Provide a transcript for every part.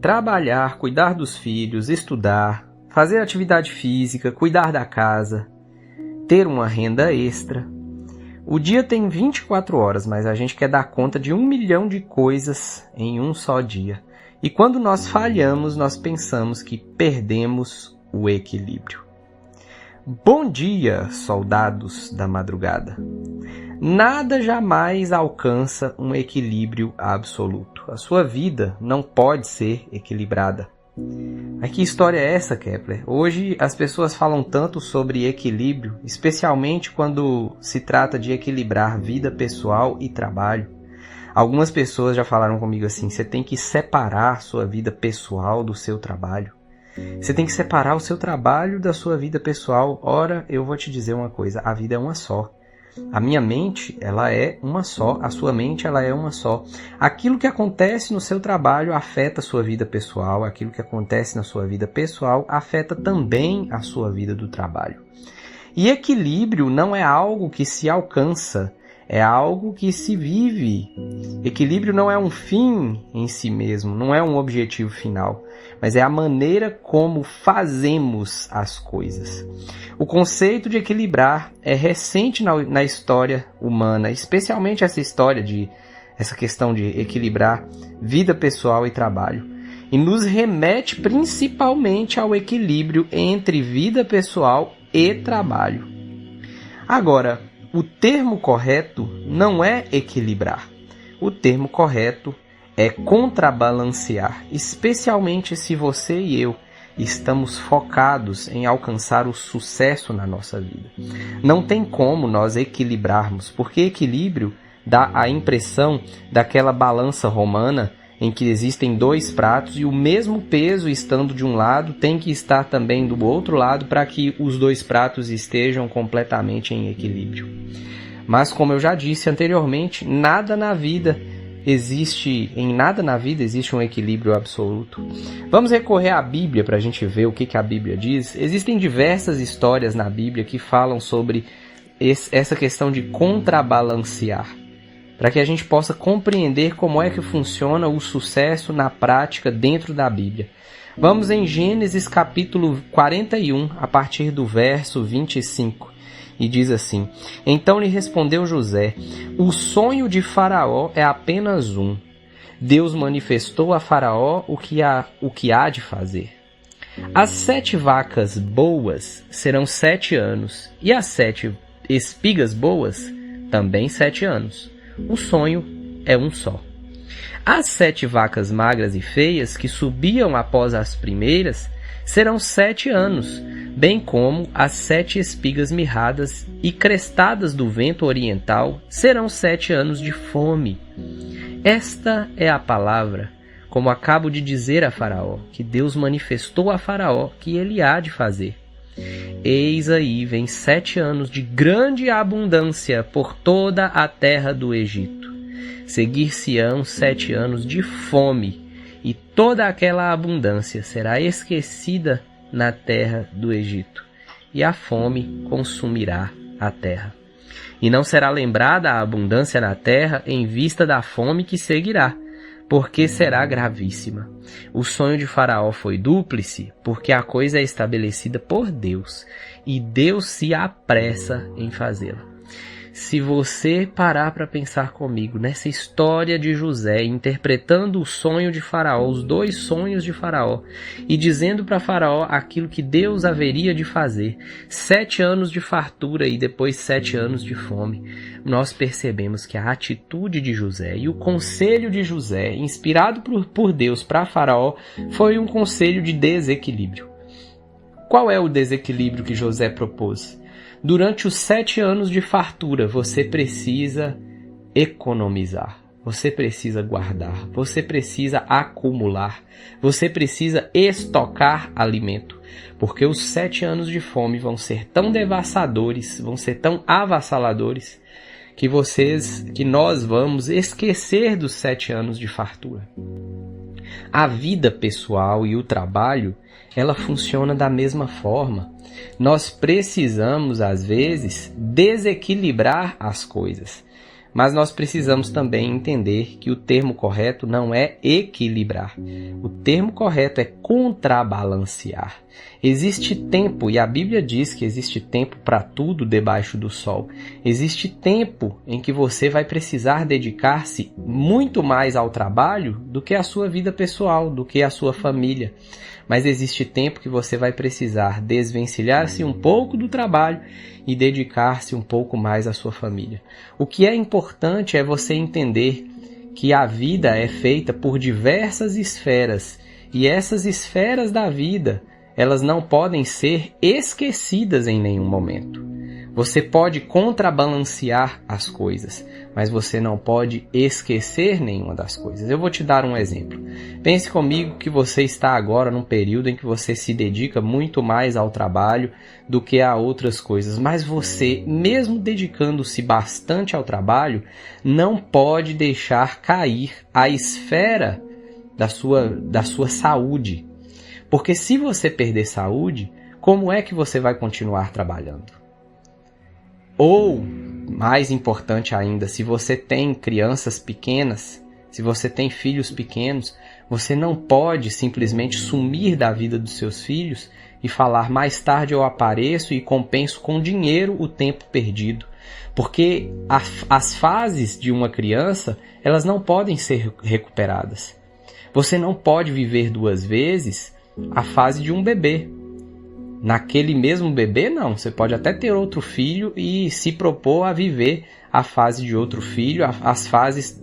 trabalhar, cuidar dos filhos, estudar, fazer atividade física, cuidar da casa, ter uma renda extra. O dia tem 24 horas, mas a gente quer dar conta de 1 milhão de coisas em um só dia. E quando nós falhamos, nós pensamos que perdemos o equilíbrio. Bom dia, soldados da madrugada. Nada jamais alcança um equilíbrio absoluto. A sua vida não pode ser equilibrada. Mas que história é essa, Kepler? Hoje as pessoas falam tanto sobre equilíbrio, especialmente quando se trata de equilibrar vida pessoal e trabalho. Algumas pessoas já falaram comigo assim: você tem que separar sua vida pessoal do seu trabalho. Você tem que separar o seu trabalho da sua vida pessoal. Ora, eu vou te dizer uma coisa: a vida é uma só. A minha mente, ela é uma só. A sua mente, ela é uma só. Aquilo que acontece no seu trabalho afeta a sua vida pessoal. Aquilo que acontece na sua vida pessoal afeta também a sua vida do trabalho. E equilíbrio não é algo que se alcança, é algo que se vive. Equilíbrio não é um fim em si mesmo, não é um objetivo final, mas é a maneira como fazemos as coisas. O conceito de equilibrar é recente na história humana, especialmente essa questão de equilibrar vida pessoal e trabalho. E nos remete principalmente ao equilíbrio entre vida pessoal e trabalho. Agora, o termo correto não é equilibrar. O termo correto é contrabalancear, especialmente se você e eu estamos focados em alcançar o sucesso na nossa vida. Não tem como nós equilibrarmos, porque equilíbrio dá a impressão daquela balança romana em que existem dois pratos e o mesmo peso estando de um lado tem que estar também do outro lado para que os dois pratos estejam completamente em equilíbrio. Mas como eu já disse anteriormente, em nada na vida existe um equilíbrio absoluto. Vamos recorrer à Bíblia para a gente ver o que a Bíblia diz. Existem diversas histórias na Bíblia que falam sobre essa questão de contrabalancear, para que a gente possa compreender como é que funciona o sucesso na prática dentro da Bíblia. Vamos em Gênesis capítulo 41, a partir do verso 25, e diz assim: Então lhe respondeu José: O sonho de Faraó é apenas um. Deus manifestou a Faraó o que há de fazer. As 7 vacas boas serão 7 anos, e as 7 espigas boas também 7 anos. O sonho é um só. As 7 vacas magras e feias que subiam após as primeiras serão 7 anos, bem como as 7 espigas mirradas e crestadas do vento oriental serão 7 anos de fome. Esta é a palavra, como acabo de dizer a Faraó, que Deus manifestou a Faraó que ele há de fazer. Eis aí vem 7 anos de grande abundância por toda a terra do Egito. Seguir-se-ão 7 anos de fome, e toda aquela abundância será esquecida na terra do Egito, e a fome consumirá a terra. E não será lembrada a abundância na terra em vista da fome que seguirá, porque será gravíssima. O sonho de Faraó foi dúplice, porque a coisa é estabelecida por Deus, e Deus se apressa em fazê-la. Se você parar para pensar comigo nessa história de José, interpretando o sonho de Faraó, os 2 sonhos de Faraó, e dizendo para Faraó aquilo que Deus haveria de fazer, 7 anos de fartura e depois 7 anos de fome, nós percebemos que a atitude de José e o conselho de José, inspirado por Deus para Faraó, foi um conselho de desequilíbrio. Qual é o desequilíbrio que José propôs? Durante os 7 anos de fartura, você precisa economizar, você precisa guardar, você precisa acumular, você precisa estocar alimento, porque os 7 anos de fome vão ser tão devastadores, vão ser tão avassaladores, que nós vamos esquecer dos 7 anos de fartura. A vida pessoal e o trabalho, ela funciona da mesma forma. Nós precisamos, às vezes, desequilibrar as coisas. Mas nós precisamos também entender que o termo correto não é equilibrar. O termo correto é contrabalancear. Existe tempo, e a Bíblia diz que existe tempo para tudo debaixo do sol. Existe tempo em que você vai precisar dedicar-se muito mais ao trabalho do que à sua vida pessoal, do que à sua família. Mas existe tempo que você vai precisar desvencilhar-se um pouco do trabalho e dedicar-se um pouco mais à sua família. O que é importante é você entender que a vida é feita por diversas esferas e essas esferas da vida, elas não podem ser esquecidas em nenhum momento. Você pode contrabalancear as coisas, mas você não pode esquecer nenhuma das coisas. Eu vou te dar um exemplo. Pense comigo que você está agora num período em que você se dedica muito mais ao trabalho do que a outras coisas, mas você, mesmo dedicando-se bastante ao trabalho, não pode deixar cair a esfera da sua saúde. Porque se você perder saúde, como é que você vai continuar trabalhando? Ou, mais importante ainda, se você tem crianças pequenas, se você tem filhos pequenos, você não pode simplesmente sumir da vida dos seus filhos e falar mais tarde eu apareço e compenso com dinheiro o tempo perdido. Porque as fases de uma criança, elas não podem ser recuperadas. Você não pode viver duas vezes a fase de um bebê. Naquele mesmo bebê, não. Você pode até ter outro filho e se propor a viver a fase de outro filho, as fases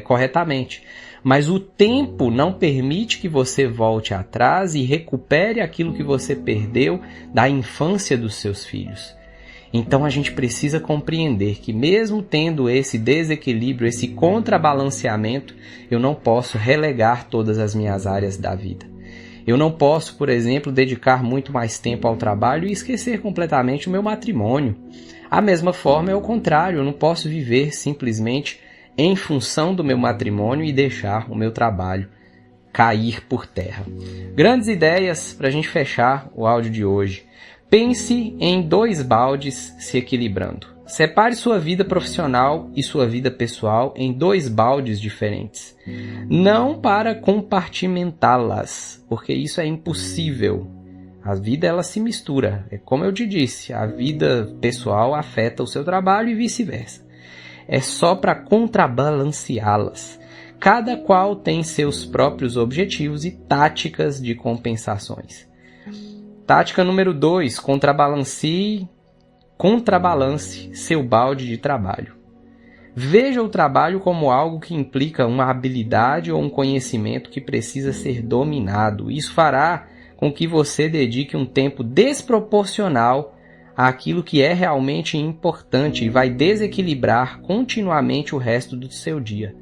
corretamente. Mas o tempo não permite que você volte atrás e recupere aquilo que você perdeu da infância dos seus filhos. Então a gente precisa compreender que mesmo tendo esse desequilíbrio, esse contrabalanceamento, eu não posso relegar todas as minhas áreas da vida. Eu não posso, por exemplo, dedicar muito mais tempo ao trabalho e esquecer completamente o meu matrimônio. A mesma forma é o contrário, eu não posso viver simplesmente em função do meu matrimônio e deixar o meu trabalho cair por terra. Grandes ideias para a gente fechar o áudio de hoje. Pense em 2 baldes se equilibrando. Separe sua vida profissional e sua vida pessoal em 2 baldes diferentes. Não para compartimentá-las, porque isso é impossível. A vida ela se mistura. É como eu te disse, a vida pessoal afeta o seu trabalho e vice-versa. É só para contrabalanceá-las. Cada qual tem seus próprios objetivos e táticas de compensações. Tática número 2, contrabalance seu balde de trabalho. Veja o trabalho como algo que implica uma habilidade ou um conhecimento que precisa ser dominado. Isso fará com que você dedique um tempo desproporcional àquilo que é realmente importante e vai desequilibrar continuamente o resto do seu dia,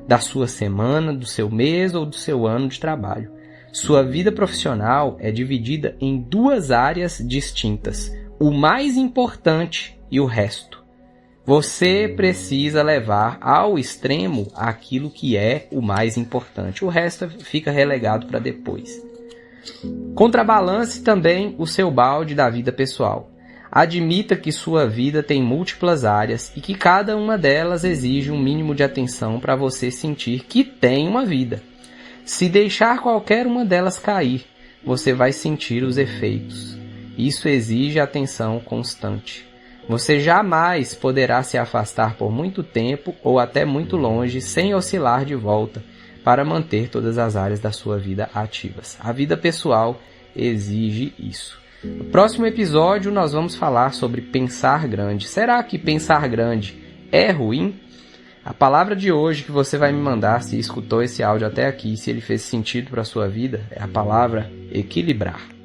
da sua semana, do seu mês ou do seu ano de trabalho. Sua vida profissional é dividida em 2 áreas distintas, o mais importante e o resto. Você precisa levar ao extremo aquilo que é o mais importante. O resto fica relegado para depois. Contrabalance também o seu balde da vida pessoal. Admita que sua vida tem múltiplas áreas e que cada uma delas exige um mínimo de atenção para você sentir que tem uma vida. Se deixar qualquer uma delas cair, você vai sentir os efeitos. Isso exige atenção constante. Você jamais poderá se afastar por muito tempo ou até muito longe sem oscilar de volta para manter todas as áreas da sua vida ativas. A vida pessoal exige isso. No próximo episódio nós vamos falar sobre pensar grande. Será que pensar grande é ruim? A palavra de hoje que você vai me mandar, se escutou esse áudio até aqui, se ele fez sentido para a sua vida, é a palavra equilibrar.